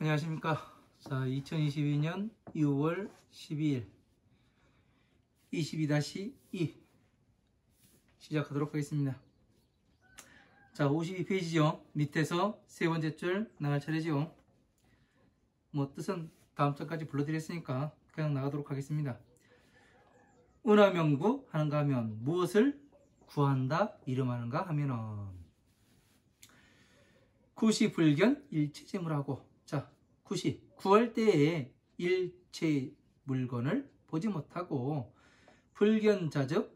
안녕하십니까. 자, 2022년 6월 12일 22-2 시작하도록 하겠습니다. 자, 52페이지죠. 밑에서 세 번째 줄 나갈 차례죠. 뭐 뜻은 다음 절까지 불러드렸으니까 그냥 나가도록 하겠습니다. 은하명구 하는가 하면 무엇을 구한다 이름하는가 하면은 구시불견 일체재물하고, 자, 구할 때에 일체 물건을 보지 못하고 불견자적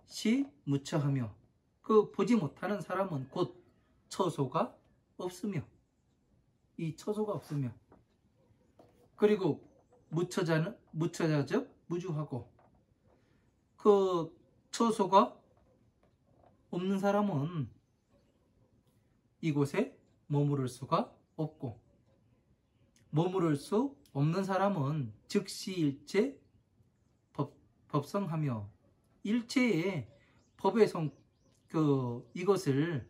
시 무처하며, 그 보지 못하는 사람은 곧 처소가 없으며, 이 처소가 없으며, 그리고 무처자적 무주하고, 그 처소가 없는 사람은 이곳에 머무를 수가 없고, 머무를 수 없는 사람은 즉시 일체 법성하며, 일체의 법의 이것을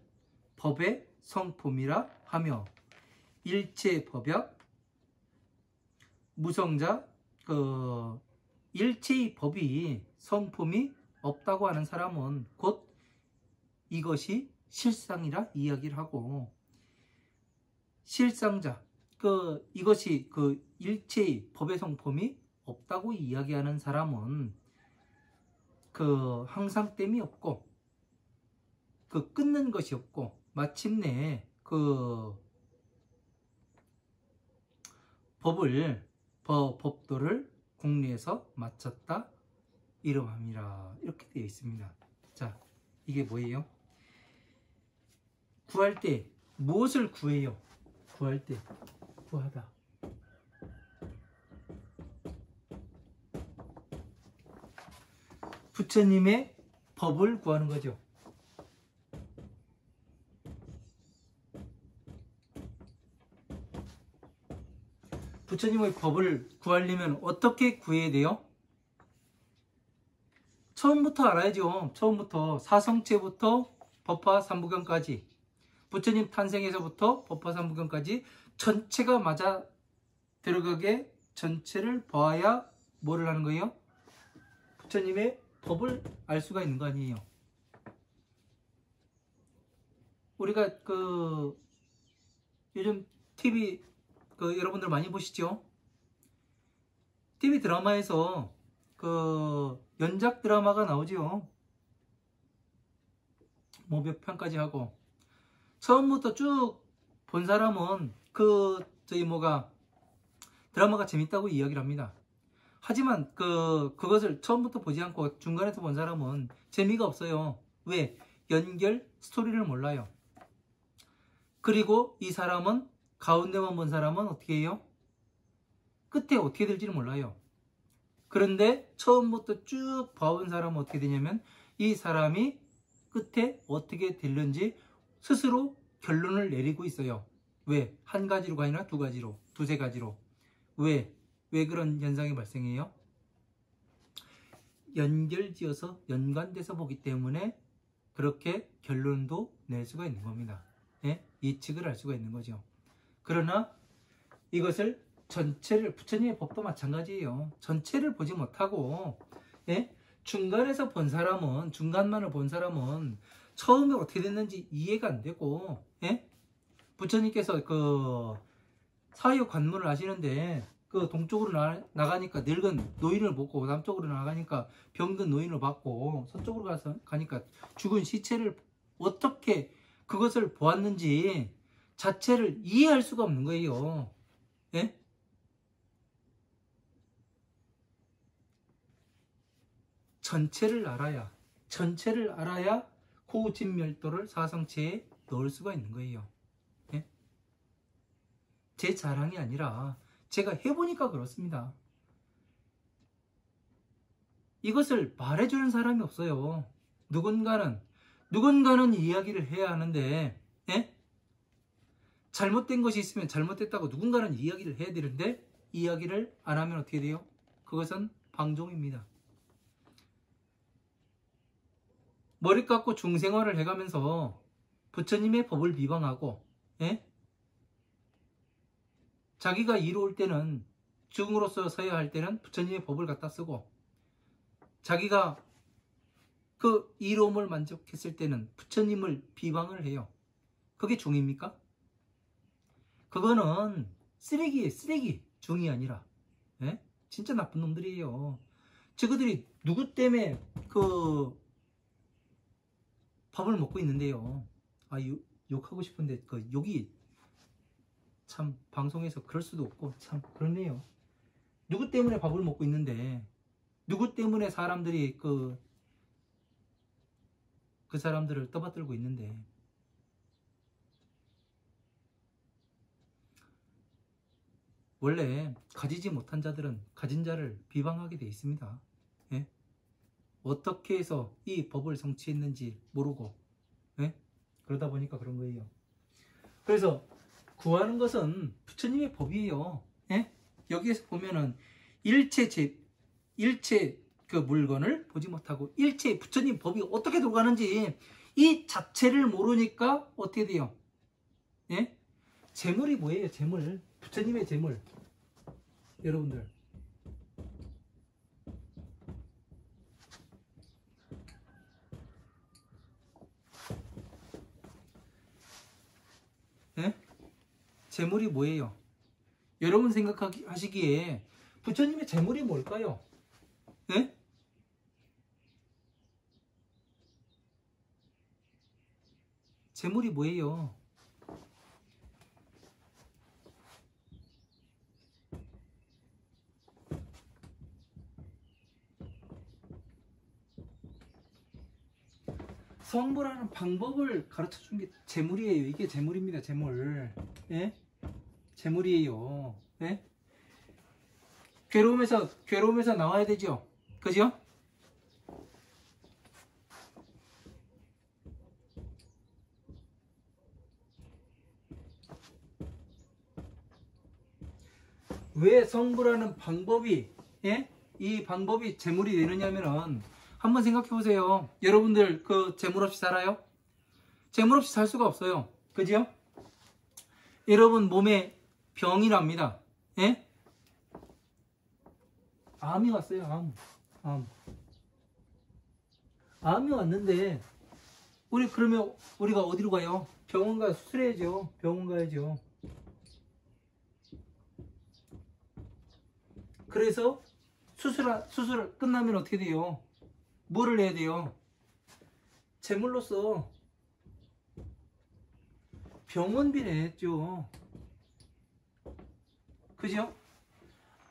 법의 성품이라 하며, 일체 법약 무성자, 일체의 법이 성품이 없다고 하는 사람은 곧 이것이 실상이라 이야기를 하고, 실상자, 이것이 일체의 법의 성품이 없다고 이야기하는 사람은 항상됨이 없고, 끊는 것이 없고, 마침내 법도를 공리에서 마쳤다 이름함이라, 이렇게 되어 있습니다. 자, 이게 뭐예요? 구할 때 무엇을 구해요? 구할 때 구하다, 부처님의 법을 구하는 거죠. 부처님의 법을 구하려면 어떻게 구해야 돼요? 처음부터 알아야죠. 처음부터 사성체부터 법화 삼부경까지, 부처님 탄생에서부터 법화 삼부경까지 전체가 맞아 들어가게 전체를 봐야 뭐를 하는 거예요? 부처님의 법을 알 수가 있는 거 아니에요. 우리가 요즘 TV 여러분들 많이 보시죠? TV 드라마에서 연작 드라마가 나오죠. 뭐 몇 편까지 하고, 처음부터 쭉 본 사람은 드라마가 재밌다고 이야기를 합니다. 하지만 그것을 처음부터 보지 않고 중간에서 본 사람은 재미가 없어요. 왜? 연결 스토리를 몰라요. 그리고 이 사람은, 가운데만 본 사람은 어떻게 해요? 끝에 어떻게 될지를 몰라요. 그런데 처음부터 쭉 봐온 사람은 어떻게 되냐면, 이 사람이 끝에 어떻게 될는지 스스로 결론을 내리고 있어요. 왜? 한 가지로가 아니라 두 가지로, 두세 가지로. 왜 그런 현상이 발생해요? 연결지어서 연관돼서 보기 때문에 그렇게 결론도 낼 수가 있는 겁니다. 예? 예측을 할 수가 있는 거죠. 그러나 이것을 전체를, 부처님의 법도 마찬가지예요. 전체를 보지 못하고, 예? 중간에서 본 사람은, 중간만을 본 사람은 처음에 어떻게 됐는지 이해가 안 되고, 예? 부처님께서 사유 관문을 하시는데 동쪽으로 나가니까 늙은 노인을 보고, 남쪽으로 나가니까 병든 노인을 봤고, 서쪽으로 가니까 죽은 시체를 어떻게 그것을 보았는지 자체를 이해할 수가 없는 거예요. 예? 전체를 알아야 고진멸도를 사성체에 넣을 수가 있는 거예요. 예? 제 자랑이 아니라 제가 해보니까 그렇습니다. 이것을 말해주는 사람이 없어요. 누군가는 이야기를 해야 하는데, 예? 잘못된 것이 있으면 잘못됐다고 누군가는 이야기를 해야 되는데, 이야기를 안 하면 어떻게 돼요? 그것은 방종입니다. 머리 깎고 중생활을 해가면서 부처님의 법을 비방하고, 예? 자기가 이로울 때는 증으로서 서야 할 때는 부처님의 법을 갖다 쓰고, 자기가 그 이로움을 만족했을 때는 부처님을 비방을 해요. 그게 중입니까? 그거는 쓰레기예요. 쓰레기. 중이 아니라. 예? 진짜 나쁜 놈들이에요. 저그들이 누구 때문에 그 밥을 먹고 있는데요. 아, 욕하고 싶은데 그 욕이 참 방송에서 그럴 수도 없고 참 그렇네요. 누구 때문에 밥을 먹고 있는데, 누구 때문에 사람들이 그 사람들을 떠받들고 있는데, 원래 가지지 못한 자들은 가진 자를 비방하게 돼 있습니다. 예? 어떻게 해서 이 법을 성취했는지 모르고, 예? 그러다 보니까 그런 거예요. 그래서 구하는 것은 부처님의 법이에요. 예? 여기에서 보면은 일체 그 물건을 보지 못하고 일체 부처님 법이 어떻게 돌아가는지 이 자체를 모르니까 어떻게 돼요? 예? 재물이 뭐예요? 재물. 부처님의 재물. 여러분들. 예? 재물이 뭐예요? 여러분 생각하시기에 부처님의 재물이 뭘까요? 예? 재물이 뭐예요? 성불하는 방법을 가르쳐 준 게 재물이에요. 이게 재물입니다. 재물. 예? 재물이에요. 예? 괴로움에서 나와야 되죠. 그죠? 왜 성불하는 방법이, 예? 이 방법이 재물이 되느냐면은 한번 생각해 보세요. 여러분들 그 재물 없이 살아요? 재물 없이 살 수가 없어요. 그죠? 여러분 몸에 병이 납니다. 예? 암이 왔어요. 암이 왔는데 그러면 우리가 어디로 가요? 병원 가서 수술해야죠. 병원 가야죠. 그래서 수술 끝나면 어떻게 돼요? 뭐를 해야 돼요? 재물로서 병원비 내죠. 그죠?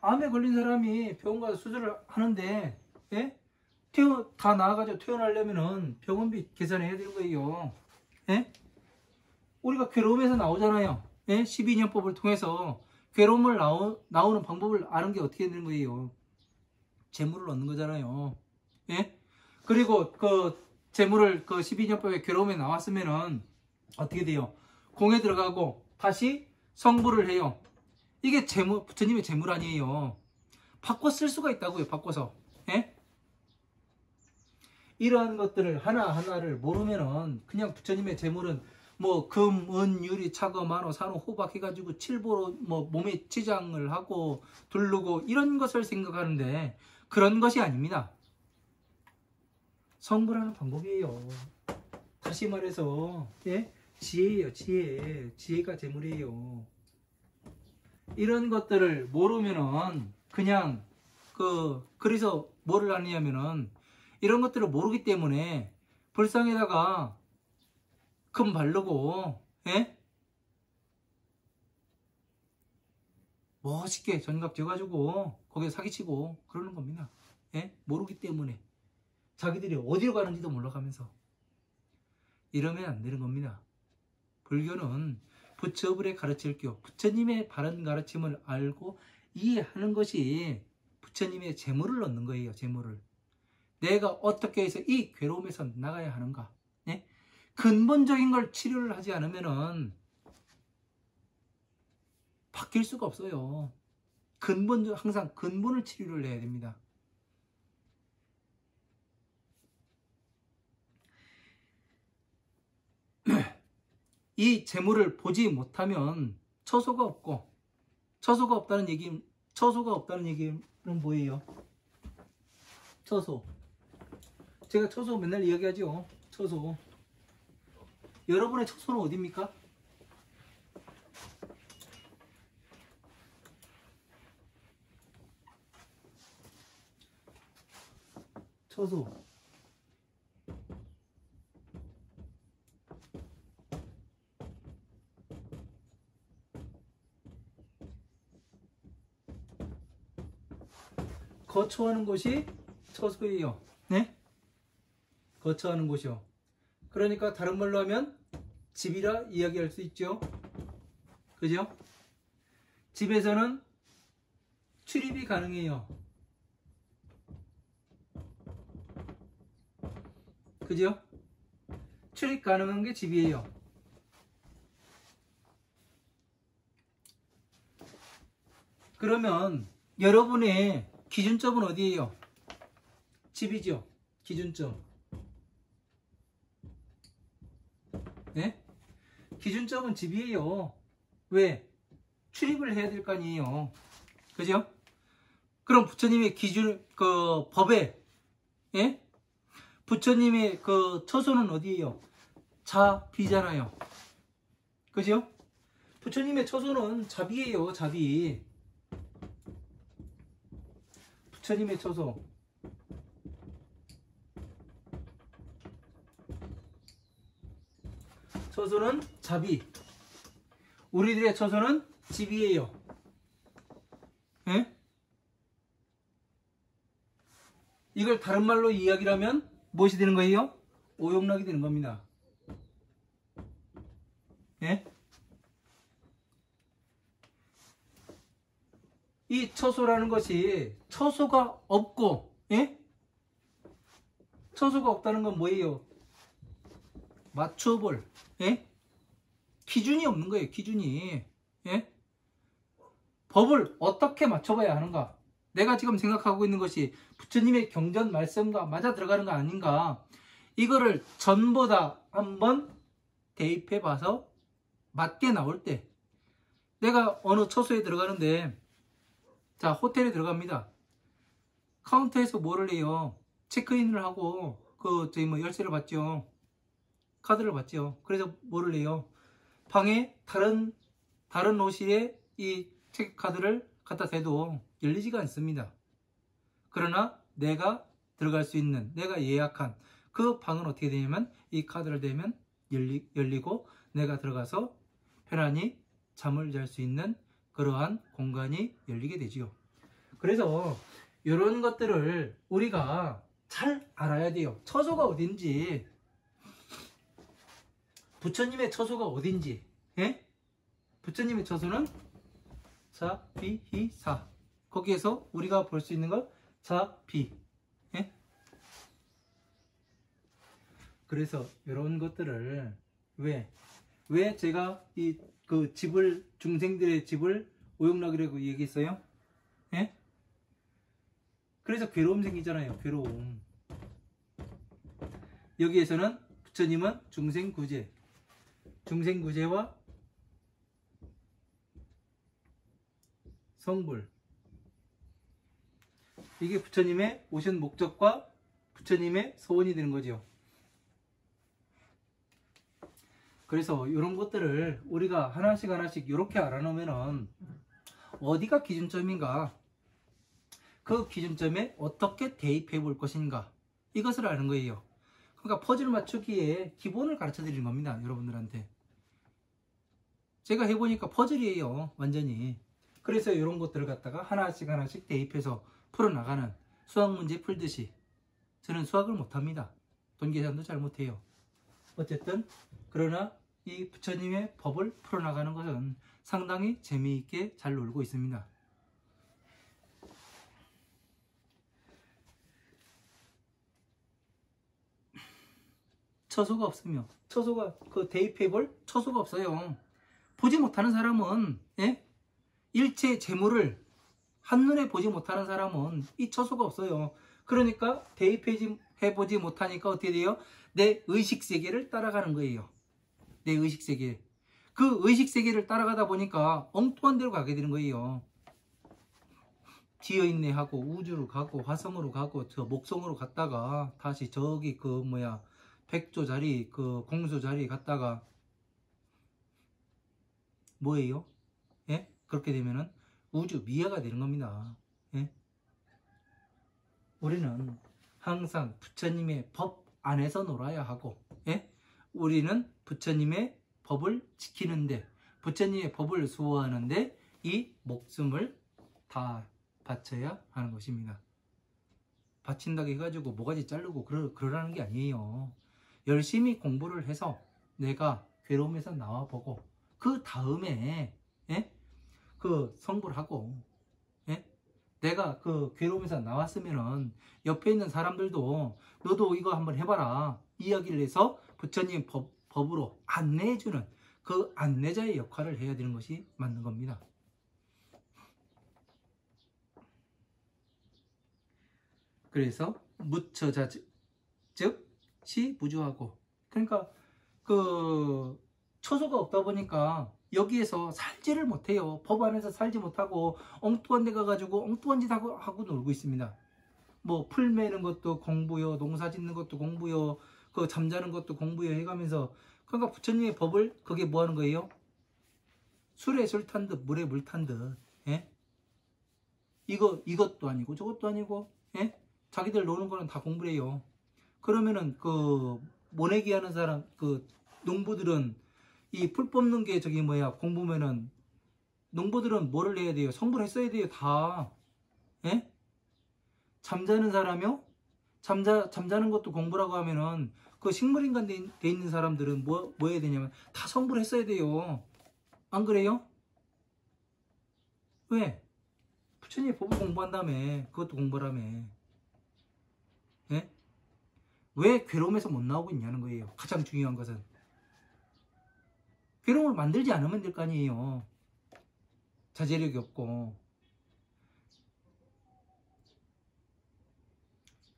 암에 걸린 사람이 병원 가서 수술을 하는데, 예? 다 나아가지고 퇴원하려면은 병원비 계산해야 되는 거예요. 예? 우리가 괴로움에서 나오잖아요. 예? 12년법을 통해서 괴로움을 나오는 방법을 아는 게 어떻게 되는 거예요? 재물을 얻는 거잖아요. 예? 그리고 그 재물을 그 12년법의 괴로움에 나왔으면은 어떻게 돼요? 공에 들어가고 다시 성불을 해요. 이게 재물, 부처님의 재물 아니에요. 바꿔 쓸 수가 있다고요. 바꿔서. 예? 이러한 것들을 하나하나를 모르면은 그냥 부처님의 재물은 뭐 금, 은, 유리, 차거, 만호, 산호, 호박 해가지고 칠보로 뭐 몸에 치장을 하고 두르고 이런 것을 생각하는데 그런 것이 아닙니다. 성불하는 방법이에요. 다시 말해서, 예? 지혜예요. 지혜가 재물이에요. 이런 것들을 모르면은 그냥 그래서 뭐를 하느냐면은 이런 것들을 모르기 때문에 불상에다가 금 바르고, 예? 멋있게 전갑 져가지고 거기에 사기치고 그러는 겁니다. 예? 모르기 때문에 자기들이 어디로 가는지도 몰라가면서 이러면 안 되는 겁니다. 불교는 부처불에 가르칠 교, 부처님의 바른 가르침을 알고 이해하는 것이 부처님의 재물을 얻는 거예요. 재물을. 내가 어떻게 해서 이 괴로움에서 나가야 하는가. 네? 근본적인 걸 치료를 하지 않으면은 바뀔 수가 없어요. 항상 근본을 치료를 해야 됩니다. 이 재물을 보지 못하면 처소가 없고 처소가 없다는 얘기는 뭐예요? 처소. 제가 처소 맨날 이야기하죠. 처소. 여러분의 처소는 어디입니까? 처소. 거처하는 곳이 처소예요. 네? 거처하는 곳이요. 그러니까 다른 말로 하면 집이라 이야기할 수 있죠. 그죠? 집에서는 출입이 가능해요. 그죠? 출입 가능한 게 집이에요. 그러면 여러분의 기준점은 어디예요? 집이죠. 기준점. 네? 기준점은 집이에요. 왜? 출입을 해야 될 거 아니에요. 그죠? 그럼 부처님의 기준, 법에, 예? 부처님의 처소는 어디예요? 자비잖아요. 그죠? 부처님의 처소는 자비예요. 자비. 부처님의 처소. 처소는 자비. 우리들의 처소는 집이에요. 예? 이걸 다른 말로 이야기를 하면 무엇이 되는 거예요? 오용락이 되는 겁니다. 예? 이 처소라는 것이 처소가 없고, 예? 처소가 없다는 건 뭐예요? 맞춰볼, 예? 기준이 없는 거예요. 기준이. 예? 법을 어떻게 맞춰봐야 하는가? 내가 지금 생각하고 있는 것이 부처님의 경전 말씀과 맞아 들어가는 거 아닌가? 이거를 전부 다 한번 대입해 봐서 맞게 나올 때, 내가 어느 처소에 들어가는데, 자, 호텔에 들어갑니다. 카운터에서 뭐를 해요? 체크인을 하고 열쇠를 받죠. 카드를 받죠. 그래서 뭐를 해요? 방에 다른 호실에 이 체크카드를 갖다 대도 열리지가 않습니다. 그러나 내가 들어갈 수 있는, 내가 예약한 그 방은 어떻게 되냐면, 이 카드를 대면 열리고 내가 들어가서 편안히 잠을 잘 수 있는 그러한 공간이 열리게 되지요. 그래서 이런 것들을 우리가 잘 알아야 돼요. 처소가 어딘지, 부처님의 처소가 어딘지. 예? 부처님의 처소는 자비히사. 거기에서 우리가 볼 수 있는 것 자비. 예? 그래서 이런 것들을 왜 제가 집을, 중생들의 집을 오용락이라고 얘기했어요? 예? 그래서 괴로움 생기잖아요. 괴로움. 여기에서는 부처님은 중생구제와 성불, 이게 부처님의 오신 목적과 부처님의 소원이 되는 거죠. 그래서 이런 것들을 우리가 하나씩 이렇게 알아놓으면 어디가 기준점인가, 그 기준점에 어떻게 대입해 볼 것인가, 이것을 아는 거예요. 그러니까 퍼즐 맞추기에 기본을 가르쳐 드리는 겁니다. 여러분들한테. 제가 해보니까 퍼즐이에요. 완전히. 그래서 이런 것들을 갖다가 하나씩 대입해서 풀어나가는, 수학 문제 풀듯이. 저는 수학을 못합니다. 돈 계산도 잘 못해요. 어쨌든 그러나 이 부처님의 법을 풀어나가는 것은 상당히 재미있게 잘 놀고 있습니다. 처소가 없으며, 대입해볼 처소가 없어요. 보지 못하는 사람은, 예? 일체 재물을 한눈에 보지 못하는 사람은 이 처소가 없어요. 그러니까 대입해보지 못하니까 어떻게 돼요? 내 의식세계를 따라가는 거예요. 내 의식세계. 그 의식세계를 따라가다 보니까 엉뚱한 데로 가게 되는 거예요. 기어있네 하고 우주로 가고 화성으로 가고 저 목성으로 갔다가 다시 저기 그 뭐야 백조 자리 그 공수 자리 갔다가 뭐예요? 예? 그렇게 되면은 우주 미아가 되는 겁니다. 예? 우리는 항상 부처님의 법 안에서 놀아야 하고, 예? 우리는 부처님의 법을 지키는데, 부처님의 법을 수호하는데 이 목숨을 다 바쳐야 하는 것입니다. 바친다고 해가지고 뭐가지 자르고 그러라는 게 아니에요. 열심히 공부를 해서 내가 괴로움에서 나와보고 그 다음에, 예? 그 성불 하고, 예? 내가 그 괴로움에서 나왔으면은 옆에 있는 사람들도 너도 이거 한번 해봐라 이야기를 해서 부처님 법으로 안내해주는 그 안내자의 역할을 해야 되는 것이 맞는 겁니다. 그래서 무처자 즉 시무주하고, 그러니까 그 처소가 없다 보니까 여기에서 살지를 못해요. 법 안에서 살지 못하고 엉뚱한 데 가가지고 엉뚱한 짓 하고 놀고 있습니다. 뭐 풀 매는 것도 공부요, 농사 짓는 것도 공부요, 그 잠자는 것도 공부요 해가면서, 그러니까 부처님의 법을 그게 뭐 하는 거예요? 술에 술 탄 듯 물에 물 탄 듯, 예? 이것도 아니고 저것도 아니고, 예? 자기들 노는 거는 다 공부래요. 그러면은 그 모내기 하는 사람, 그 농부들은 이 풀 뽑는 게 저기 뭐야 공부면은 농부들은 뭐를 해야 돼요? 성불 했어야 돼요 다. 예? 잠자는 사람이요? 잠자는 것도 공부라고 하면은 그 식물인간 돼 있는 사람들은 뭐 해야 되냐면 다 성불 했어야 돼요. 안 그래요? 왜? 부처님의 법을 공부한 다음에 그것도 공부라며. 예? 왜 괴로움에서 못 나오고 있냐는 거예요. 가장 중요한 것은 괴로움을 만들지 않으면 될 거 아니에요. 자제력이 없고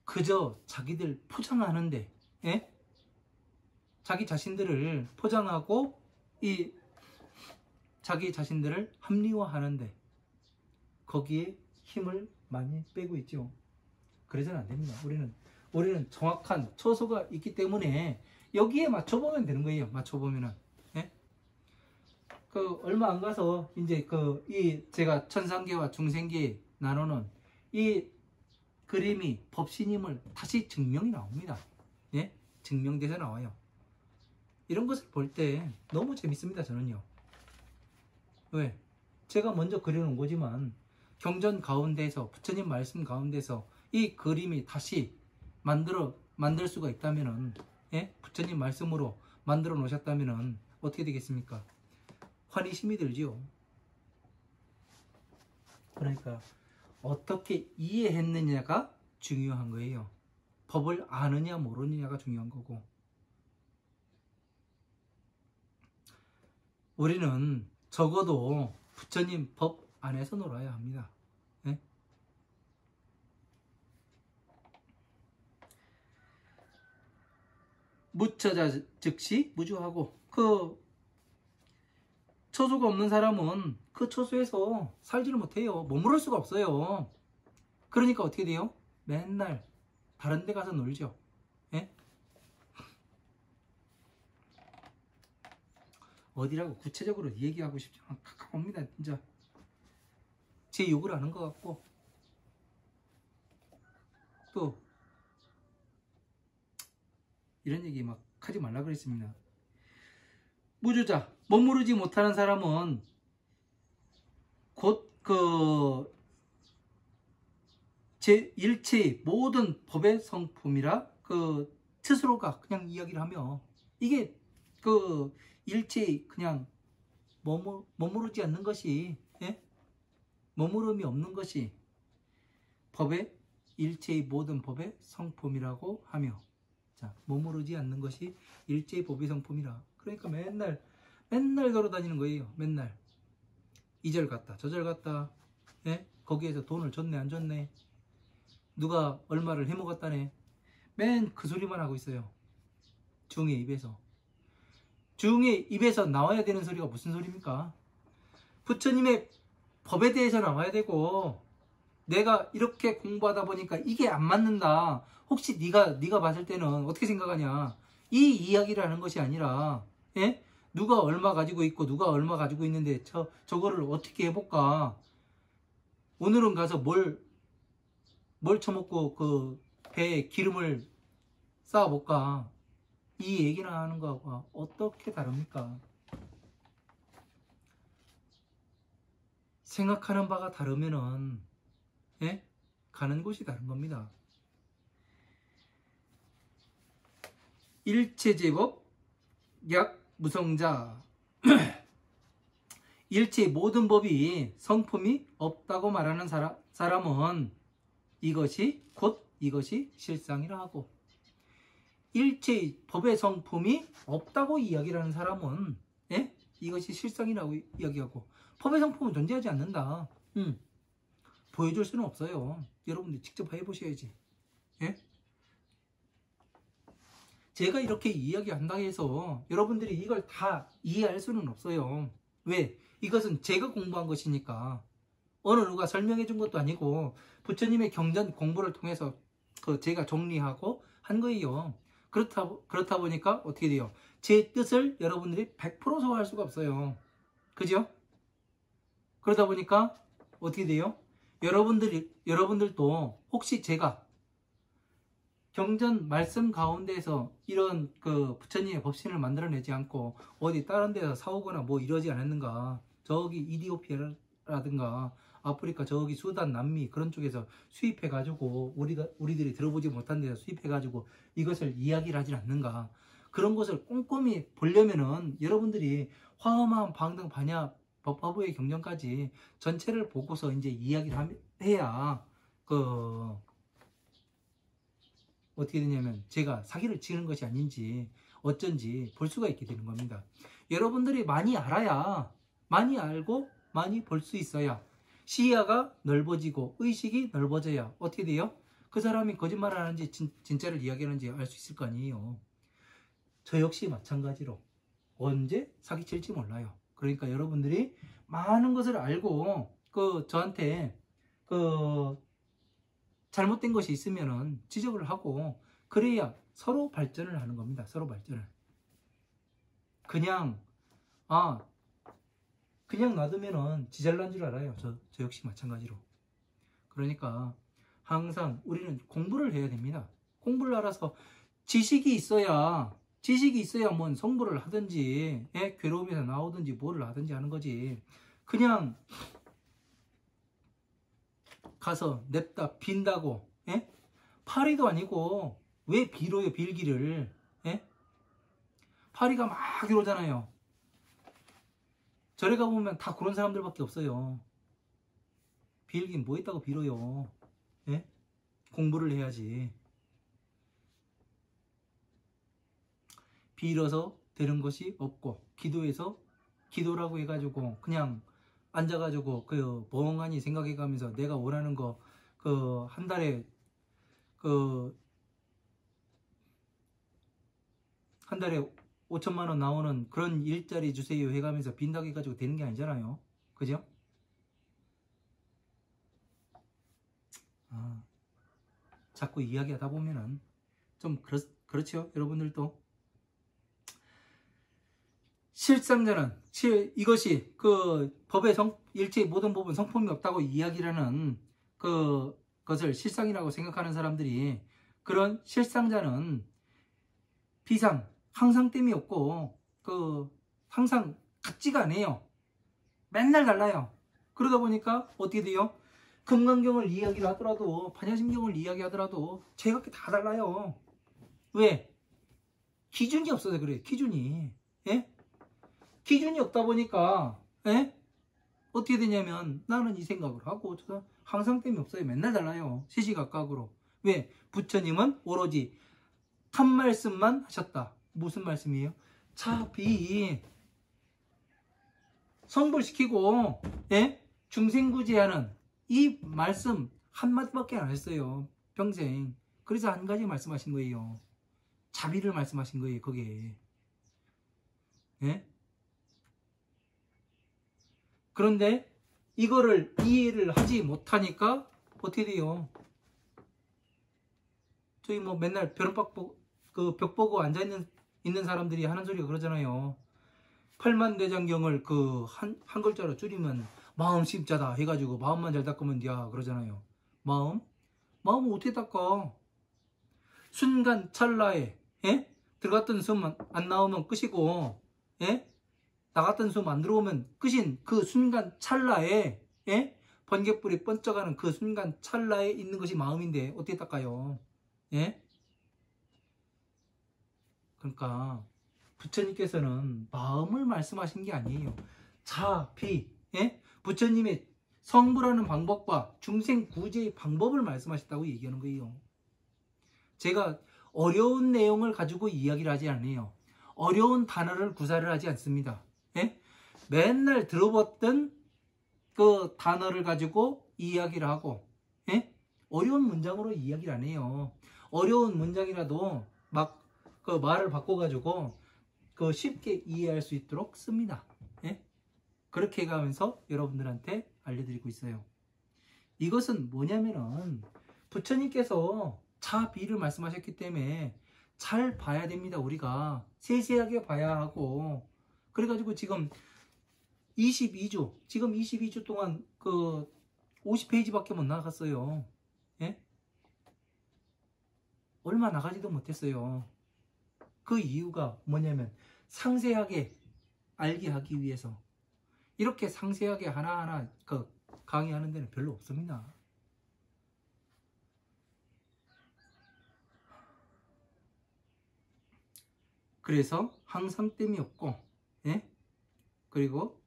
그저 자기들 포장하는데, 예? 자기 자신들을 포장하고 이 자기 자신들을 합리화하는데 거기에 힘을 많이 빼고 있죠. 그래서는 안 됩니다. 우리는 정확한 처소가 있기 때문에 여기에 맞춰보면 되는 거예요. 맞춰보면은, 예? 그 얼마 안 가서 이제 이 제가 천상계와 중생계 나누는 이 그림이 법신임을 다시 증명이 나옵니다. 예? 증명돼서 나와요. 이런 것을 볼 때 너무 재밌습니다. 저는요. 왜? 제가 먼저 그려놓은 거지만 경전 가운데서 부처님 말씀 가운데서 이 그림이 다시 만들 수가 있다면은, 예? 부처님 말씀으로 만들어 놓으셨다면은 어떻게 되겠습니까? 환희심이 들지요. 그러니까 어떻게 이해했느냐가 중요한 거예요. 법을 아느냐 모르느냐가 중요한 거고, 우리는 적어도 부처님 법 안에서 놀아야 합니다. 네? 무처자 즉시 무주하고, 그 처소가 없는 사람은 그 처소에서 살지를 못해요. 머무를 수가 없어요. 그러니까 어떻게 돼요? 맨날 다른 데 가서 놀죠. 예? 어디라고 구체적으로 얘기하고 싶지 않아. 가깝습니다. 진짜 제 욕을 하는 것 같고, 또 이런 얘기 막 하지 말라 그랬습니다. 무주자, 머무르지 못하는 사람은 곧 제 일체의 모든 법의 성품이라 스스로가 그냥 이야기를 하며, 이게 일체의 그냥 머무르지 않는 것이, 예? 머무름이 없는 것이 일체의 모든 법의 성품이라고 하며, 자, 머무르지 않는 것이 일체의 법의 성품이라. 그러니까 맨날 걸어다니는 거예요. 맨날 이 절 갔다 저 절 갔다, 예? 거기에서 돈을 줬네 안 줬네, 누가 얼마를 해먹었다네, 맨 그 소리만 하고 있어요. 중의 입에서. 중에 입에서 나와야 되는 소리가 무슨 소리입니까? 부처님의 법에 대해서 나와야 되고, 내가 이렇게 공부하다 보니까 이게 안 맞는다. 혹시 네가 봤을 때는 어떻게 생각하냐? 이 이야기를 하는 것이 아니라, 예? 누가 얼마 가지고 있고 누가 얼마 가지고 있는데 저거를 어떻게 해볼까? 오늘은 가서 뭘 처먹고 그 배에 기름을 쌓아볼까? 이 얘기를 하는 거하고 어떻게 다릅니까? 생각하는 바가 다르면은, 예? 가는 곳이 다른 겁니다. 일체제법 약무성자. 일체의 모든 법이 성품이 없다고 말하는 사람은 이것이 실상이라 하고, 일체의 법의 성품이 없다고 이야기를 하는 사람은, 예? 이것이 실상이라고 이야기하고, 법의 성품은 존재하지 않는다. 보여줄 수는 없어요. 여러분들 직접 해보셔야지. 예? 제가 이렇게 이야기한다 해서 여러분들이 이걸 다 이해할 수는 없어요. 왜? 이것은 제가 공부한 것이니까. 어느 누가 설명해 준 것도 아니고 부처님의 경전 공부를 통해서 제가 정리하고 한 거예요. 그렇다 보니까 어떻게 돼요? 제 뜻을 여러분들이 100% 소화할 수가 없어요. 그죠? 그러다 보니까 어떻게 돼요? 여러분들도 혹시 제가 경전 말씀 가운데에서 이런 부처님의 법신을 만들어내지 않고 어디 다른 데서 사오거나 뭐 이러지 않았는가? 저기 이디오피아라든가 아프리카 저기 수단 남미 그런 쪽에서 수입해가지고 우리들이 들어보지 못한 데서 수입해가지고 이것을 이야기를 하지 않는가? 그런 것을 꼼꼼히 보려면은 여러분들이 화엄한 방등 반야 법화부의 경전까지 전체를 보고서 이제 이야기를 해야 어떻게 되냐면 제가 사기를 치는 것이 아닌지 어쩐지 볼 수가 있게 되는 겁니다. 여러분들이 많이 알아야, 많이 알고 많이 볼 수 있어야 시야가 넓어지고 의식이 넓어져야 어떻게 돼요? 그 사람이 거짓말을 하는지 진짜를 이야기하는지 알 수 있을 거 아니에요. 저 역시 마찬가지로 언제 사기칠지 몰라요. 그러니까 여러분들이 많은 것을 알고 저한테 잘못된 것이 있으면은 지적을 하고 그래야 서로 발전을 하는 겁니다. 서로 발전을. 그냥 놔두면은 지잘난 줄 알아요. 저 역시 마찬가지로. 그러니까 항상 우리는 공부를 해야 됩니다. 공부를 알아서 지식이 있어야 뭔 성불을 하든지, 예? 괴로움에서 나오든지 뭐를 하든지 하는 거지. 그냥 가서 냅다 빈다고, 예? 파리도 아니고 왜 빌어요? 빌기를, 예? 파리가 막 이러잖아요. 절에 가보면 다 그런 사람들밖에 없어요. 빌긴 뭐 있다고 빌어요? 예? 공부를 해야지. 빌어서 되는 것이 없고 기도해서 기도라고 해가지고 그냥 앉아가지고 멍하니 생각해가면서 내가 원하는 거 한 달에 한 달에 5천만 원 나오는 그런 일자리 주세요 해가면서 빈다고 해가지고 되는 게 아니잖아요. 그죠? 자꾸 이야기하다 보면은 좀 그렇죠? 여러분들도. 실상자는 이것이 법의 일체의 모든 법은 성품이 없다고 이야기하는 것을 실상이라고 생각하는 사람들이, 그런 실상자는 비상 항상됨이 없고 항상 같지가 않아요. 맨날 달라요. 그러다 보니까 어떻게 돼요? 금강경을 이야기를 하더라도 반야심경을 이야기하더라도 제각기 다 달라요. 왜? 기준이 없어서 그래요. 기준이. 예? 기준이 없다 보니까, 예? 어떻게 되냐면 나는 이 생각을 하고 항상됨이 없어요. 맨날 달라요. 시시각각으로. 왜? 부처님은 오로지 한 말씀만 하셨다. 무슨 말씀이에요? 차비 성불시키고, 예? 중생구제하는 이 말씀 한마디밖에 안 했어요. 평생. 그래서 한 가지 말씀하신 거예요. 자비를 말씀하신 거예요. 거기에. 예? 그런데 이거를 이해를 하지 못하니까 어떻게 돼요? 저희 뭐 맨날 벽 보고 앉아있는 사람들이 하는 소리가 그러잖아요. 팔만대장경을 그 한 글자로 줄이면 마음 십자다 해가지고 마음만 잘 닦으면 돼야 그러잖아요. 마음은 어떻게 닦아? 순간 찰나에, 예? 들어갔던 숨 안 나오면 끝이고, 예? 나갔던 숨 안 들어오면 끝인 그 순간 찰나에, 예? 번개불이 번쩍하는 그 순간 찰나에 있는 것이 마음인데 어떻게 닦아요? 예? 그러니까 부처님께서는 마음을 말씀하신 게 아니에요. 자비, 예? 부처님의 성불하는 방법과 중생 구제의 방법을 말씀하셨다고 얘기하는 거예요. 제가 어려운 내용을 가지고 이야기를 하지 않아요. 어려운 단어를 구사를 하지 않습니다. 예? 맨날 들어봤던 그 단어를 가지고 이야기를 하고, 예? 어려운 문장으로 이야기를 안 해요. 어려운 문장이라도 막 그 말을 바꿔가지고 그 쉽게 이해할 수 있도록 씁니다. 예? 그렇게 가면서 여러분들한테 알려드리고 있어요. 이것은 뭐냐면은 부처님께서 자비를 말씀하셨기 때문에 잘 봐야 됩니다. 우리가 세세하게 봐야 하고, 그래가지고 지금 22주 동안 그 50페이지밖에 못 나갔어요. 예? 얼마 나가지도 못했어요. 그 이유가 뭐냐면 상세하게 알게 하기 위해서. 이렇게 상세하게 하나하나 그 강의하는 데는 별로 없습니다. 그래서 항상 땜이 없고, 예? 그리고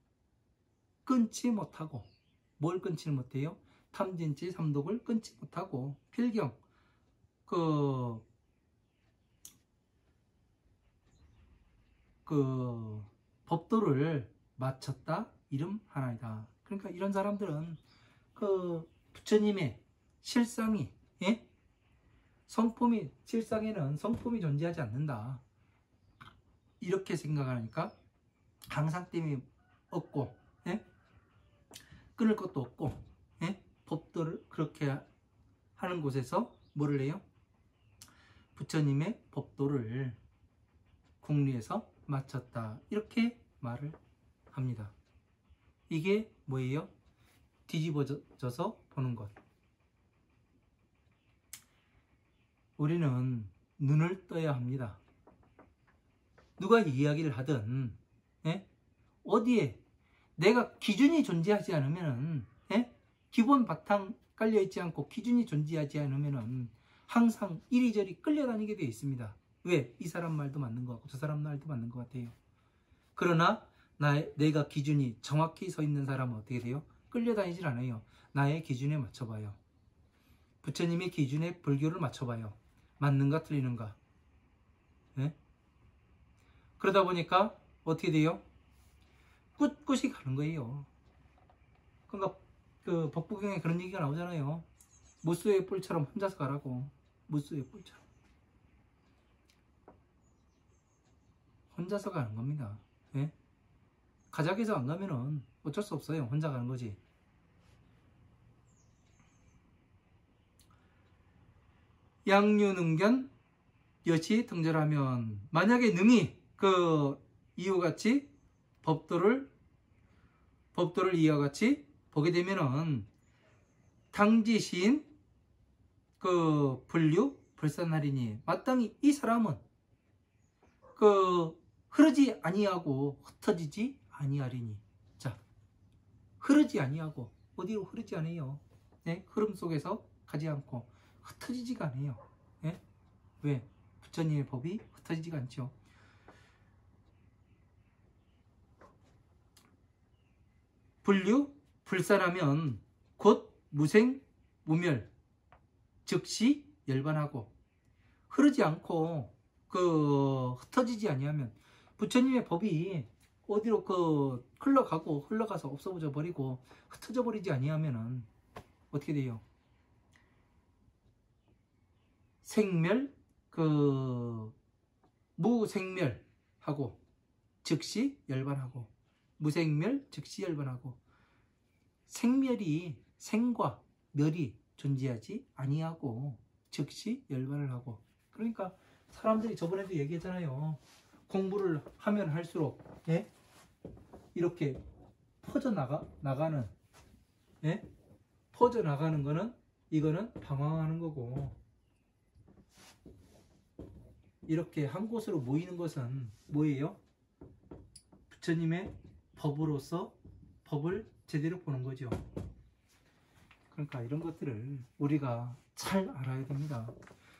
끊지 못하고, 뭘 끊지 못해요? 탐진치 삼독을 끊지 못하고, 필경, 법도를 마쳤다 이름 하나이다. 그러니까 이런 사람들은 그 부처님의 실상이, 예? 실상에는 성품이 존재하지 않는다. 이렇게 생각하니까 항상 땜이 없고, 예? 끊을 것도 없고, 예? 법도를 그렇게 하는 곳에서 뭐를 해요? 부처님의 법도를 공리에서 마쳤다. 이렇게 말을 합니다. 이게 뭐예요? 뒤집어져서 보는 것. 우리는 눈을 떠야 합니다. 누가 이야기를 하든, 예? 어디에 내가 기준이 존재하지 않으면은, 예? 기본 바탕 깔려있지 않고 기준이 존재하지 않으면은 항상 이리저리 끌려다니게 되어 있습니다. 왜? 이 사람 말도 맞는 것 같고 저 사람 말도 맞는 것 같아요. 그러나 내가 기준이 정확히 서 있는 사람은 어떻게 돼요? 끌려다니질 않아요. 나의 기준에 맞춰봐요. 부처님의 기준에 불교를 맞춰봐요. 맞는가 틀리는가. 예? 그러다 보니까 어떻게 돼요? 꿋꿋이 가는 거예요. 그러니까 그 법부경에 그런 얘기가 나오잖아요. 무수의 뿔처럼 혼자서 가라고. 무수의 뿔처럼 혼자서 가는 겁니다. 예? 가작에서 안 가면은 어쩔 수 없어요. 혼자 가는 거지. 양유능견 여시 등절하면, 만약에 능히 그 이유같이 법도를 이와 같이 보게 되면은 당지시인 그 불류 불산하리니, 마땅히 이 사람은 그 흐르지 아니하고 흩어지지 아니하리니. 자, 흐르지 아니하고, 어디로 흐르지 않아요. 네? 흐름 속에서 가지 않고 흩어지지가 않아요. 네? 왜? 부처님의 법이 흩어지지가 않죠. 불류 불산하면 곧 무생 무멸 즉시 열반하고, 흐르지 않고 흩어지지 아니하면, 부처님의 법이 어디로 흘러가서 없어져 버리고 흩어져 버리지 아니하면은 어떻게 돼요? 생멸 무생멸하고, 즉시 열반하고, 무생멸 즉시 열반하고, 생멸이 생과 멸이 존재하지 아니하고 즉시 열반을 하고. 그러니까 사람들이 저번에도 얘기했잖아요. 공부를 하면 할수록 예? 이렇게 퍼져나가는 예? 퍼져나가는 거는 이거는 방황하는 거고, 이렇게 한 곳으로 모이는 것은 뭐예요? 부처님의 법으로서 법을 제대로 보는 거죠. 그러니까 이런 것들을 우리가 잘 알아야 됩니다.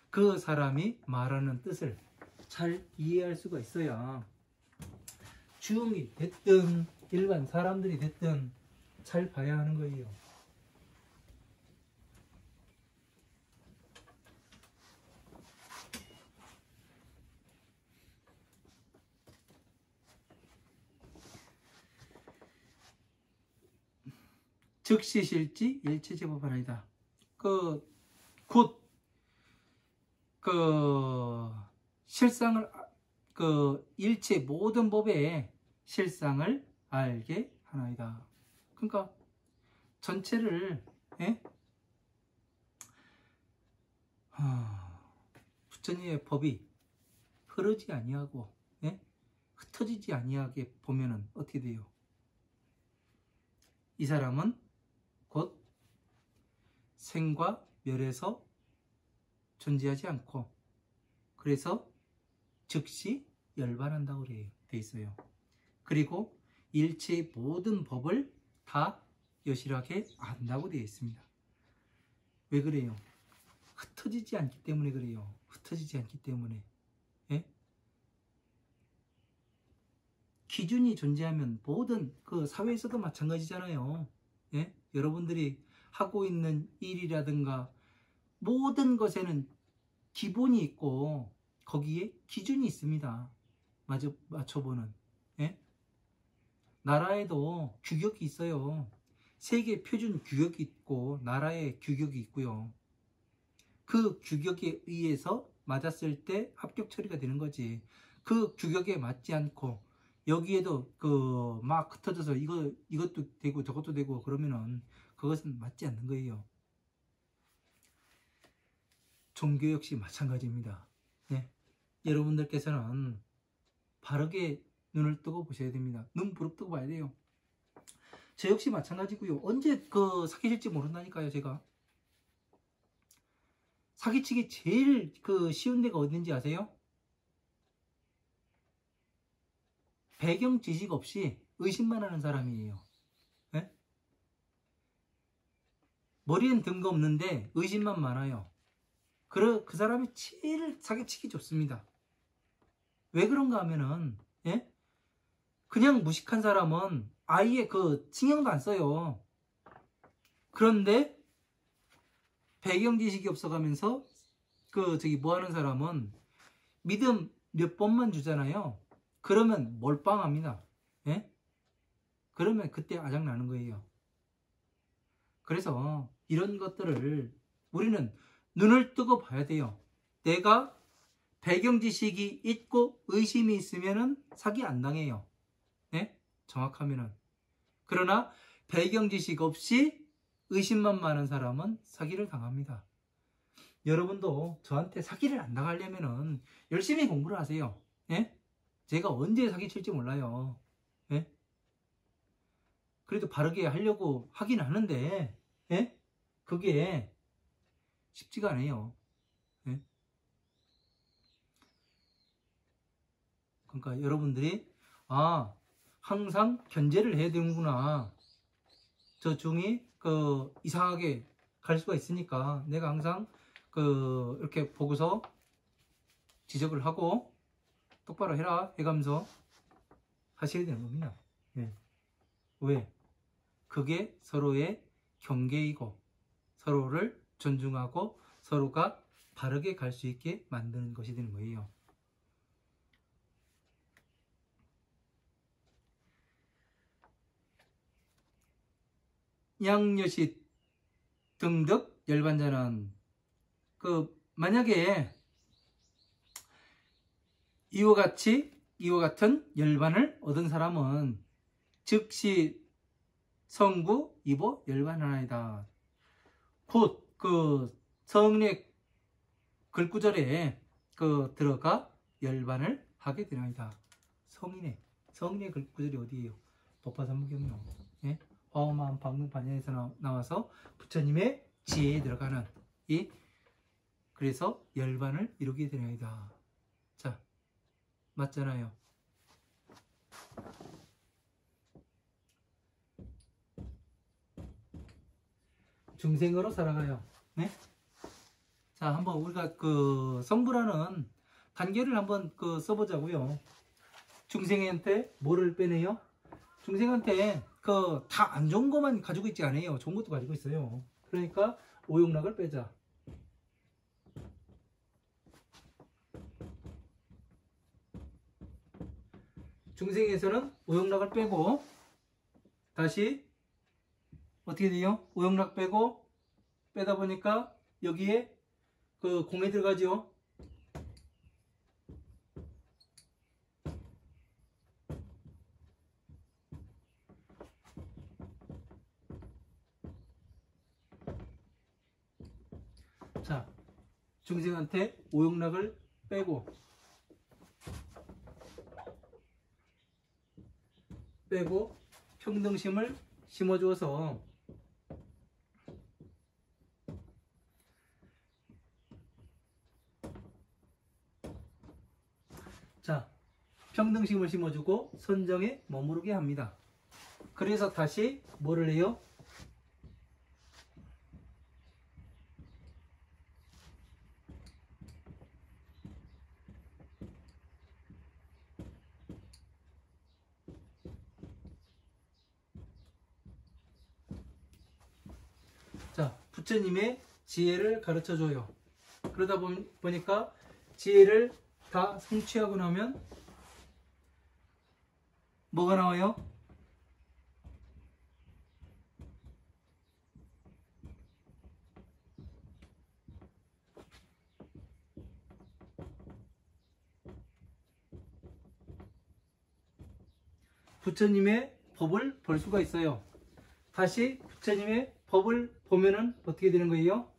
그 사람이 말하는 뜻을 잘 이해할 수가 있어야 중이 됐든 일반 사람들이 됐든 잘 봐야 하는 거예요. 즉시실지 일체제법하나이다. 실상을 일체 모든 법의 실상을 알게 하나이다. 그러니까 전체를 부처님의 법이 흐르지 아니하고 흩어지지 아니하게 보면은 어떻게 돼요? 이 사람은 곧 생과 멸에서 존재하지 않고, 그래서 즉시 열반한다고 돼 있어요. 그리고 일체의 모든 법을 다 여실하게 안다고 되어 있습니다. 왜 그래요? 흩어지지 않기 때문에 그래요. 흩어지지 않기 때문에. 기준이 존재하면 모든 그 사회에서도 마찬가지잖아요. 여러분들이 하고 있는 일이라든가 모든 것에는 기본이 있고 거기에 기준이 있습니다. 맞춰보는. 나라에도 규격이 있어요. 세계 표준 규격이 있고 나라의 규격이 있고요. 그 규격에 의해서 맞았을 때 합격 처리가 되는 거지. 그 규격에 맞지 않고 여기에도 막 흩어져서 이것도 되고 저것도 되고 그러면은 그것은 맞지 않는 거예요. 종교 역시 마찬가지입니다. 여러분들께서는 바르게 눈을 뜨고 보셔야 됩니다. 눈 부릅뜨고 봐야 돼요. 저 역시 마찬가지고요. 언제 사기칠지 모른다니까요. 제가 사기치기 제일 쉬운 데가 어딘지 아세요? 배경 지식 없이 의심만 하는 사람이에요. 머리엔 든거 없는데 의심만 많아요. 그 사람이 제일 사기치기 좋습니다. 왜 그런가 하면은 그냥 무식한 사람은 아예 신경도 안 써요. 그런데 배경 지식이 없어가면서 뭐 하는 사람은 믿음 몇 번만 주잖아요. 그러면 몰빵합니다. 그러면 그때 아작나는 거예요. 그래서 이런 것들을 우리는 눈을 뜨고 봐야 돼요. 내가 배경 지식이 있고 의심이 있으면은 사기 안 당해요. 정확하면은. 그러나 배경 지식 없이 의심만 많은 사람은 사기를 당합니다. 여러분도 저한테 사기를 안 당하려면은 열심히 공부를 하세요. 제가 언제 사기칠지 몰라요. 그래도 바르게 하려고 하긴 하는데 그게 쉽지가 않아요. 그러니까 여러분들이 항상 견제를 해야 되는구나. 저 중이 이상하게 갈 수가 있으니까 내가 항상 이렇게 보고서 지적을 하고 똑바로 해라 해가면서 하셔야 되는 겁니다. 왜? 그게 서로의 경계이고 서로를 존중하고 서로가 바르게 갈 수 있게 만드는 것이 되는 거예요. 양여시 등득 열반자는 만약에 이와 같이 이와 같은 열반을 얻은 사람은 즉시 성구 이보 열반하나이다. 곧 그 성례 글구절에 그 들어가 열반을 하게 되나이다. 성인의 글구절이 어디예요? 도파삼무경이요. 예? 화엄한 방문 반야에서 나와서 부처님의 지혜에 들어가는 이 그래서 열반을 이루게 되나이다. 자, 맞잖아요. 중생으로 살아가요. 네? 자, 한번 우리가 그 성불하는 단계를 한번 그 써보자고요. 중생한테 뭐를 빼내요? 중생한테 그 다 안 좋은 것만 가지고 있지 않아요. 좋은 것도 가지고 있어요. 그러니까 오욕락을 빼자. 중생에서는 오욕락을 빼고 다시 어떻게 돼요? 오욕락 빼고 빼다 보니까 여기에 그 공에 들어가죠. 자, 중생한테 오욕락을 빼고 평등심을 심어주어서 자, 평등심을 심어주고 선정에 머무르게 합니다. 그래서 다시 뭐를 해요? 자, 부처님의 지혜를 가르쳐줘요. 그러다 보니까 지혜를 다 성취하고 나면 뭐가 나와요? 부처님의 법을 볼 수가 있어요. 다시 부처님의 법을 보면은 어떻게 되는 거예요?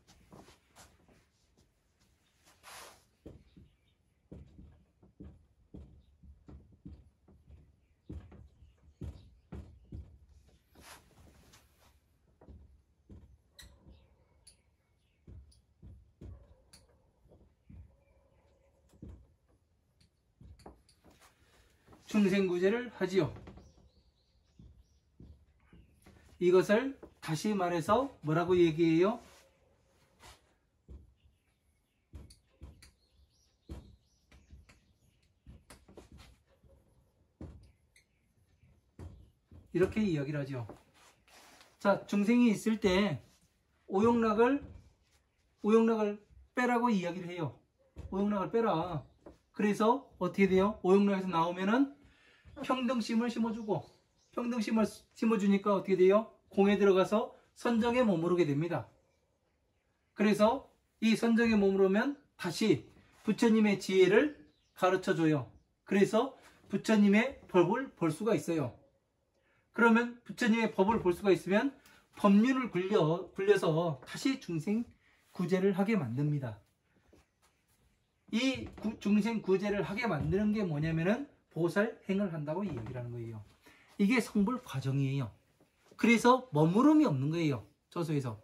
중생구제를 하지요. 이것을 다시 말해서 뭐라고 얘기해요? 이렇게 이야기를 하죠. 자, 중생이 있을 때 오욕락을 빼라고 이야기를 해요. 오욕락을 빼라. 그래서 어떻게 돼요? 오욕락에서 나오면은 평등심을 심어주고 평등심을 심어주니까 어떻게 돼요? 공에 들어가서 선정에 머무르게 됩니다. 그래서 이 선정에 머무르면 다시 부처님의 지혜를 가르쳐줘요. 그래서 부처님의 법을 볼 수가 있어요. 그러면 부처님의 법을 볼 수가 있으면 법륜을 굴려서 다시 중생 구제를 하게 만듭니다. 이 중생 구제를 하게 만드는 게 뭐냐면은 보살행을 한다고 얘기를 하는 거예요. 이게 성불 과정이에요. 그래서 머무름이 없는 거예요. 저서에서.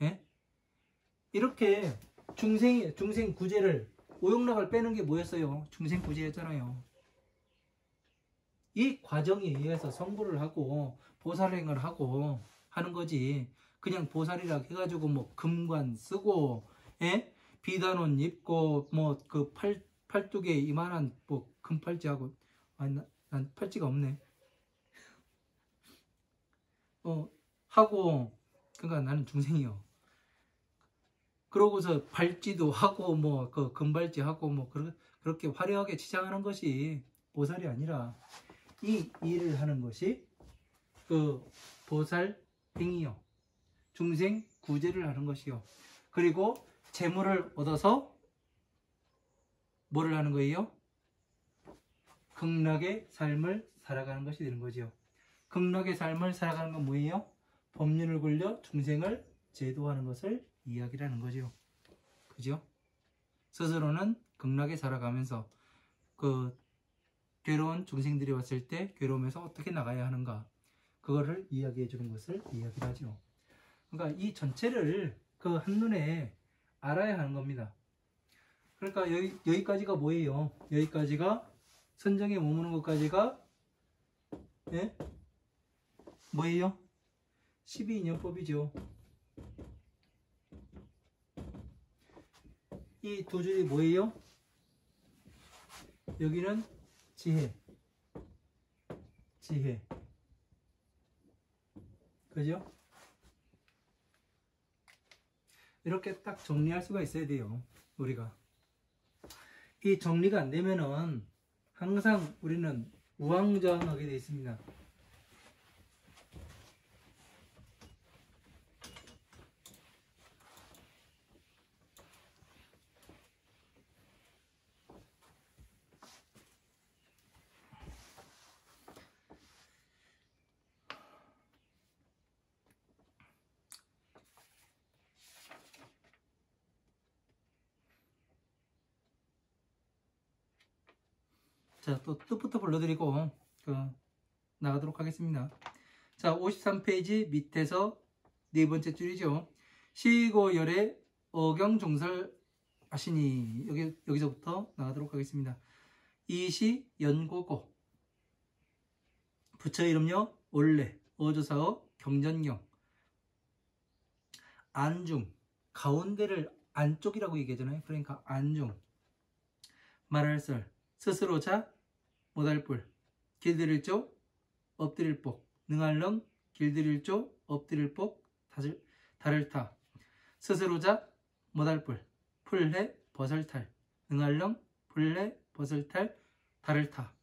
예? 이렇게 중생 구제를 오욕락을 빼는 게 뭐였어요? 중생 구제였잖아요. 이 과정에 의해서 성불을 하고 보살행을 하고 하는 거지. 그냥 보살이라 해가지고 뭐 금관 쓰고, 예? 비단옷 입고 뭐 그 팔뚝에 이만한 뭐 금팔찌하고, 아니 난 팔찌가 없네. 하고, 그러니까 나는 중생이요. 그러고서 발찌도 하고 뭐 그 금발찌 하고 뭐 그렇게 화려하게 치장하는 것이 보살이 아니라 이 일을 하는 것이 그 보살행이요. 중생 구제를 하는 것이요. 그리고 재물을 얻어서 뭐를 하는 거예요? 극락의 삶을 살아가는 것이 되는 거죠. 극락의 삶을 살아가는 건 뭐예요? 법륜을 굴려 중생을 제도하는 것을 이야기하는 거죠. 그죠? 스스로는 극락에 살아가면서 그 괴로운 중생들이 왔을 때 괴로움에서 어떻게 나가야 하는가, 그거를 이야기해 주는 것을 이야기를 하죠. 그러니까 이 전체를 그 한눈에 알아야 하는 겁니다. 그러니까 여기까지가 뭐예요? 여기까지가 선정에 머무는 것까지가 예? 뭐예요? 12인연법이죠. 이 두 줄이 뭐예요? 여기는 지혜, 지혜, 그죠? 이렇게 딱 정리할 수가 있어야 돼요. 우리가 이 정리가 안 되면은 항상 우리는 우왕좌왕하게 되어 있습니다. 자, 또 뜻부터 불러드리고 나가도록 하겠습니다. 자, 53페이지 밑에서 네 번째 줄이죠. 시고열의 어경종설 하시니, 여기서부터 나가도록 하겠습니다. 이시 연고고, 부처 이름요 원래, 어조사어 경전경, 안중, 가운데를 안쪽이라고 얘기하잖아요. 그러니까 안중, 말할설, 스스로자, 못할뿔, 길들일 쪽, 엎드릴 복, 능할렁, 길들일 쪽, 엎드릴 복, 달을 타, 스스로자, 못할뿔, 풀해, 버설탈, 능할렁, 풀해, 버설탈, 달을 타,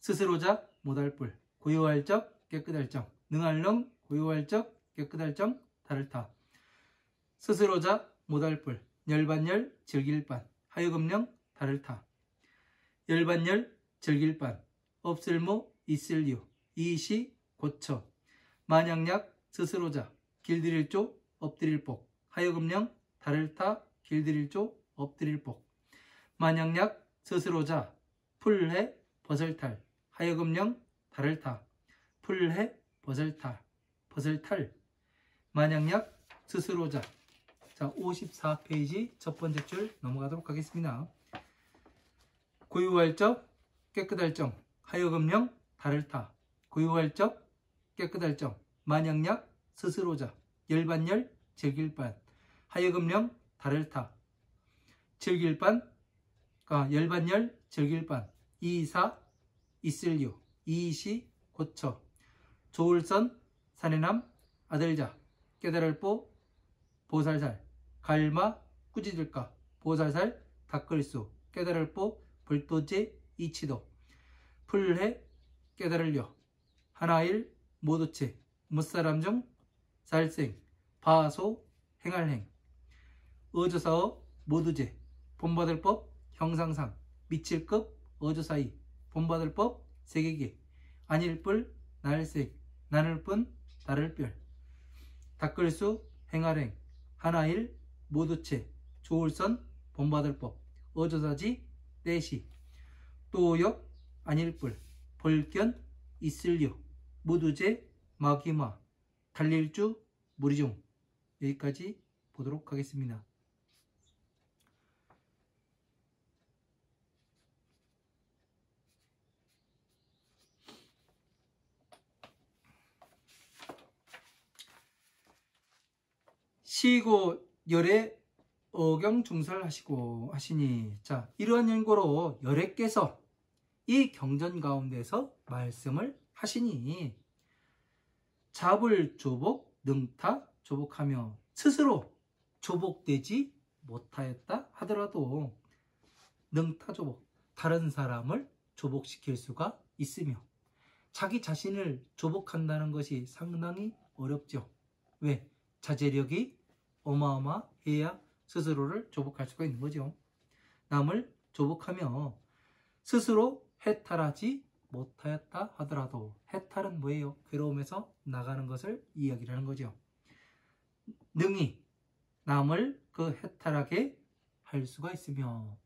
스스로자, 못할뿔, 고요할 적, 깨끗할 적, 능할렁, 고요할 적, 깨끗할 적, 달을 타, 스스로자, 못할뿔, 열반열, 즐길반, 하여금령, 달을 타, 열반열, 즐길반, 없을모, 있을유, 이시, 고처, 만약약, 스스로자, 길들일 쪽, 엎드릴 복, 하여금령, 달을 타, 길들일 쪽, 엎드릴 복, 만약약, 스스로자, 풀해, 버설탈, 하여금령, 달을 타, 풀해, 버설탈, 만약약, 스스로자. 자, 54페이지 첫 번째 줄 넘어가도록 하겠습니다. 고유할 적, 깨끗할 적, 하여금령, 달을 타, 고유할 적, 깨끗할 적, 만약약, 스스로자, 열반열, 즐길반, 하여금령, 달을 타, 즐길반, 열반열, 즐길반, 이사, 있을유, 이시, 고처, 조울선, 사내남, 아들자, 깨달을 뽀, 보살살, 갈마, 꾸짖을까, 보살살, 닦을수, 깨달을 뽀, 불도제, 이치도, 풀해, 깨달을려, 하나일, 모두체, 무사람 중, 살생, 바소, 행할행, 어조사어, 모두제, 본받을 법, 형상상, 미칠급, 어조사이, 본받을 법, 세계기, 아닐뿔, 날색, 나눌뿐, 다를별, 닦을수, 행할행, 하나일, 모두체, 조울선, 본받을 법, 어조사지, 떼시, 또역, 아닐뿔, 벌견, 있을유, 무두제, 마기마, 달릴주, 무리중. 여기까지 보도록 하겠습니다. 시고 열의 어경중설하시고 하시니, 자, 이러한 연고로 열애께서 이 경전 가운데서 말씀을 하시니, 잡을 조복, 능타 조복하며 스스로 조복되지 못하였다 하더라도 능타 조복, 다른 사람을 조복시킬 수가 있으며, 자기 자신을 조복한다는 것이 상당히 어렵죠. 왜? 자제력이 어마어마해야 스스로를 조복할 수가 있는 거죠. 남을 조복하며 스스로 해탈하지 못하였다 하더라도, 해탈은 뭐예요? 괴로움에서 나가는 것을 이야기를 하는 거죠. 능히 남을 그 해탈하게 할 수가 있으며,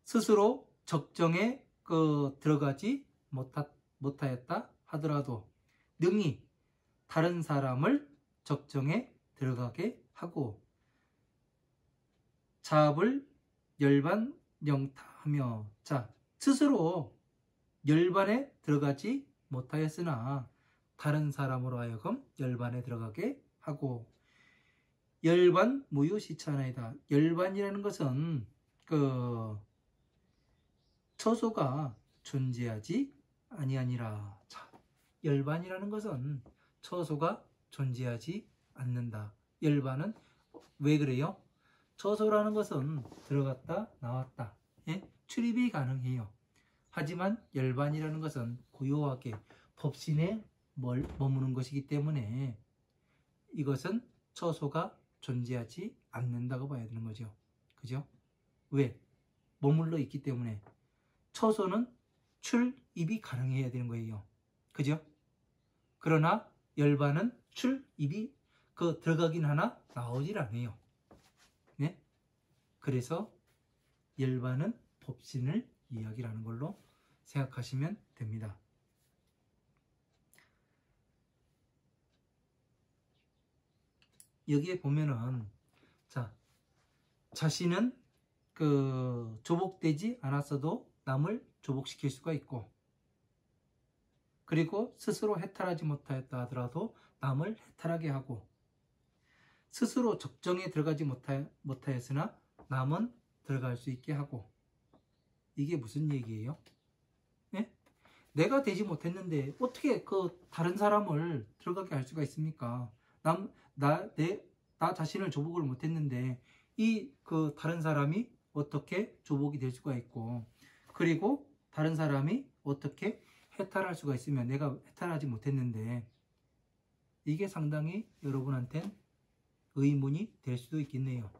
스스로 적정에 들어가지 못하였다 하더라도 능히 다른 사람을 적정에 들어가게 하고, 자압을 열반 영타하며. 자, 스스로 열반에 들어가지 못하였으나 다른 사람으로 하여금 열반에 들어가게 하고. 열반 무유시차나이다. 열반이라는 것은 처소가 존재하지 아니하니라. 자, 열반이라는 것은 처소가 존재하지 않는다. 열반은 왜 그래요? 처소라는 것은 들어갔다 나왔다, 예? 출입이 가능해요. 하지만 열반이라는 것은 고요하게 법신에 머무는 것이기 때문에 이것은 처소가 존재하지 않는다고 봐야 되는 거죠. 그죠? 왜? 머물러 있기 때문에. 처소는 출입이 가능해야 되는 거예요. 그죠? 그러나 열반은 출입이 들어가긴 하나 나오질 않아요. 네? 그래서 열반은 법신을 이야기하는 걸로 생각하시면 됩니다. 여기에 보면은, 자, 자신은 조복되지 않았어도 남을 조복시킬 수가 있고, 그리고 스스로 해탈하지 못하였다 하더라도 남을 해탈하게 하고, 스스로 적정에 들어가지 못하였으나 남은 들어갈 수 있게 하고. 이게 무슨 얘기예요? 네? 내가 되지 못했는데 어떻게 다른 사람을 들어가게 할 수가 있습니까? 나 자신을 조복을 못했는데 다른 사람이 어떻게 조복이 될 수가 있고, 그리고 다른 사람이 어떻게 해탈할 수가 있으면 내가 해탈하지 못했는데, 이게 상당히 여러분한텐 의문이 될 수도 있겠네요.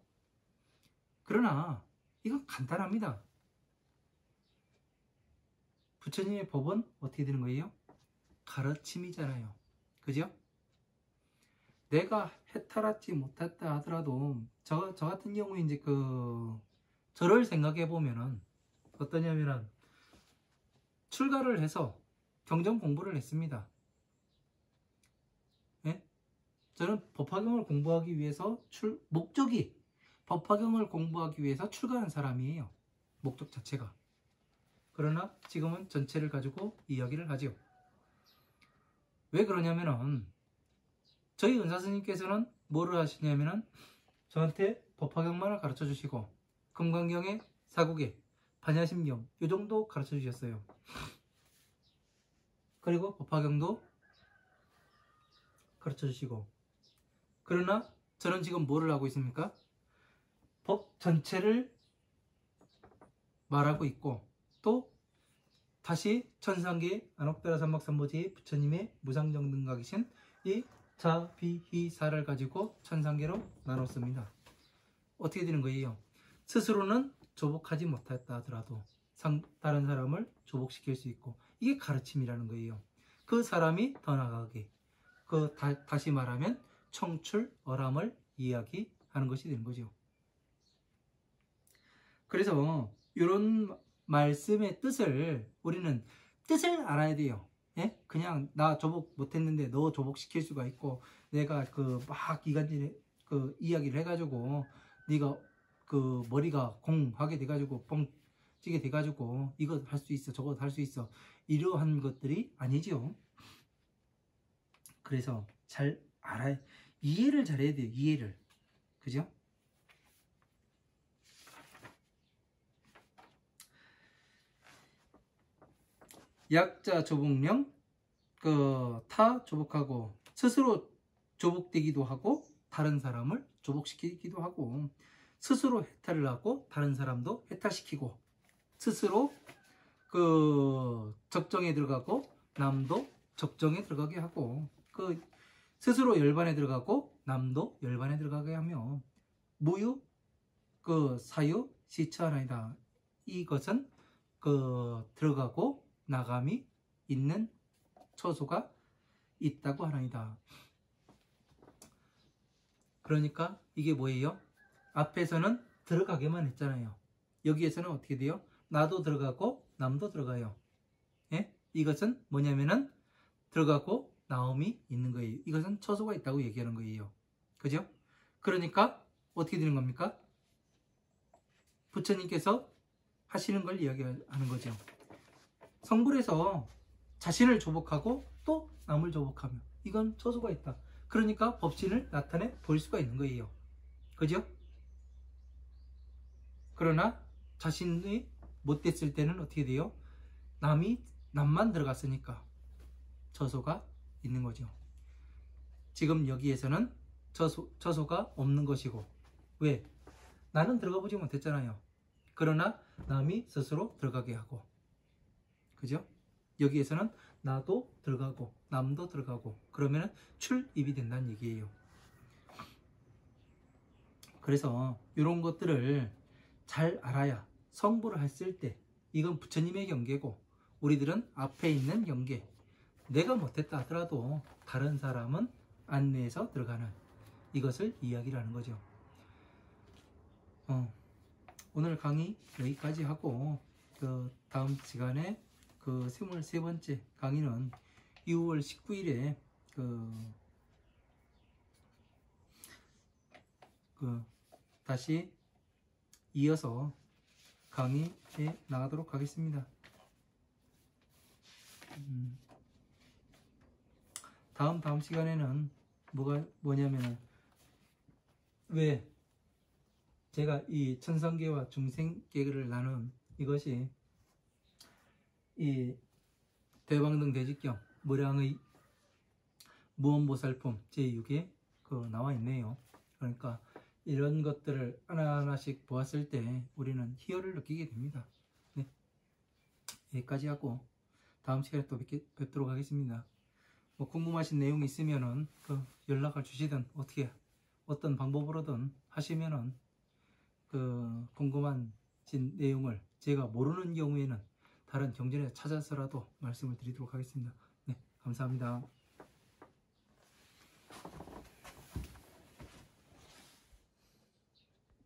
그러나 이건 간단합니다. 부처님의 법은 어떻게 되는 거예요? 가르침이잖아요. 그죠? 내가 해탈하지 못했다 하더라도 저 같은 경우에 이제 저를 생각해 보면은 어떠냐면은, 출가를 해서 경전 공부를 했습니다. 예? 저는 법화경을 공부하기 위해서 목적이 법화경을 공부하기 위해서 출가한 사람이에요. 목적 자체가. 그러나 지금은 전체를 가지고 이야기를 하죠. 왜 그러냐면은, 저희 은사스님께서는 뭐를 하시냐면은 저한테 법화경만을 가르쳐 주시고 금강경의 사국에 반야심경 이 정도 가르쳐 주셨어요. 그리고 법화경도 가르쳐 주시고. 그러나 저는 지금 뭐를 하고 있습니까? 법 전체를 말하고 있고, 또 다시 천상계 안옥다라 삼박삼보지 부처님의 무상정등각이신 이 자비희사를 가지고 천상계로 나눴습니다. 어떻게 되는 거예요? 스스로는 조복하지 못했다 하더라도 다른 사람을 조복시킬 수 있고, 이게 가르침이라는 거예요. 그 사람이 더 나아가게, 다시 말하면 청출어람을 이야기하는 것이 되는 거죠. 그래서 이런 말씀의 우리는 뜻을 알아야 돼요. 예? 그냥 나 조복 못했는데 너 조복시킬 수가 있고, 내가 막 이간질에 이야기를 해가지고 네가 머리가 공하게 돼가지고 뻥찌게 돼가지고 이거 할 수 있어 저거 할 수 있어, 이러한 것들이 아니죠. 그래서 잘 알아야, 이해를 잘해야 돼요. 이해를. 그죠? 약자 조복령, 타 조복하고, 스스로 조복되기도 하고 다른 사람을 조복시키기도 하고, 스스로 해탈을 하고 다른 사람도 해탈시키고, 스스로 적정에 들어가고 남도 적정에 들어가게 하고, 스스로 열반에 들어가고 남도 열반에 들어가게 하며, 무유 사유 시처하나이다. 이것은 그 들어가고 나감이 있는 처소가 있다고 하나이다. 그러니까 이게 뭐예요? 앞에서는 들어가게만 했잖아요. 여기에서는 어떻게 돼요? 나도 들어가고 남도 들어가요. 예? 이것은 뭐냐면은 들어가고 나옴이 있는 거예요. 이것은 처소가 있다고 얘기하는 거예요. 그죠? 그러니까 어떻게 되는 겁니까? 부처님께서 하시는 걸 이야기하는 거죠. 성불에서 자신을 조복하고 또 남을 조복하며 이건 처소가 있다. 그러니까 법신을 나타내 볼 수가 있는 거예요. 그죠? 그러나 자신이 못됐을 때는 어떻게 돼요? 남만 들어갔으니까 처소가 있는 거죠. 지금 여기에서는 처소가 없는 것이고, 왜? 나는 들어가 보지 못했잖아요. 그러나 남이 스스로 들어가게 하고, 그죠? 여기에서는 나도 들어가고 남도 들어가고 그러면 출입이 된다는 얘기예요. 그래서 이런 것들을 잘 알아야 성불을 했을 때 이건 부처님의 경계고 우리들은 앞에 있는 경계, 내가 못했다 하더라도 다른 사람은 안내해서 들어가는 이것을 이야기를 하는 거죠. 오늘 강의 여기까지 하고 그 다음 시간에 그 23번째 강의는 6월 19일에 다시 이어서 강의에 나가도록 하겠습니다. 다음 시간에는 뭐냐면은 왜 제가 이 천성계와 중생계를 나눈 이것이 이 대방등 대직경 무량의 무언보살품 제6에 나와 있네요. 그러니까 이런 것들을 하나하나씩 보았을 때 우리는 희열을 느끼게 됩니다. 네. 여기까지 하고 다음 시간에 또 뵙도록 하겠습니다. 뭐 궁금하신 내용이 있으면은 연락을 주시든 어떤 방법으로든 하시면은 궁금한 내용을 제가 모르는 경우에는 다른 경전에 찾아서라도 말씀을 드리도록 하겠습니다. 네, 감사합니다.